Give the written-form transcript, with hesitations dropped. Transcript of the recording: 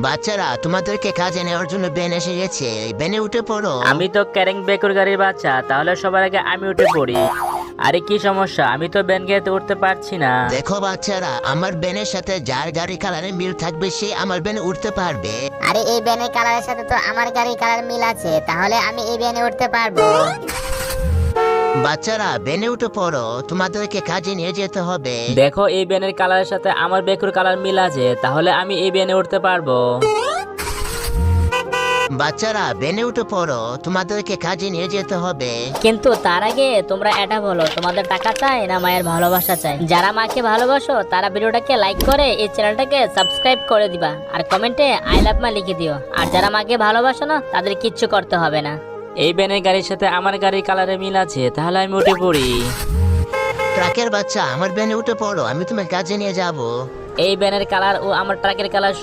বাচ্চারা তোমাদেরকে কাজে নেওয়ার জন্য বেন এসে গেছে, বেনে উঠে পড়ো। আমি তো ক্যারিং বেকুর গাড়ির বাচ্চা, তাহলে সবার আগে আমি উঠে পড়ি। আরে কি সমস্যা, আমি তো ব্যান গাড়িতে উঠতে পারছি না। দেখো বাচ্চারা, আমার বেনের সাথে যার গাড়ি কালারে মিল থাকবে সে আমার বেনে উঠতে পারবে। আরে এই ভ্যানের কালারের সাথে তো আমার গাড়ির কালার মিল আছে, তাহলে আমি এই ভ্যানে উঠতে পারবো। বাচ্চারা বেনে উঠে পড়ো, তোমাদেরকে কাজে নিয়ে যেতে হবে। দেখো এই ব্যানের কালারের সাথে আমার বেকুর কালার মিল আছে, তাহলে আমি এই ব্যানে উঠতে পারবো। বাচ্চারা বেনে উঠে পড়ো, তোমাদেরকে কাজে নিয়ে যেতে হবে। কিন্তু তার আগে তোমরা এটা বলো, তোমাদের টাকা চাই না মায়ের ভালোবাসা চাই? যারা মাকে ভালোবাসো তারা ভিডিওটাকে লাইক করে এই চ্যানেলটাকে সাবস্ক্রাইব করে দিবা, আর কমেন্টে আই লাভ মা লিখে দিও। আর যারা মাকে ভালোবাসো না তাদের কিচ্ছু করতে হবে না। এই ব্যানের গাড়ির সাথে আমার গাড়ির কালারে মিল আছে, তাহলে আমি উঠে পড়ি। ট্রাকের বাচ্চা, আমার বেনে উঠে পড়ো, আমি তোমার কাজে নিয়ে যাব। এই ব্যানের কালার ও আমার ট্রাকের কালার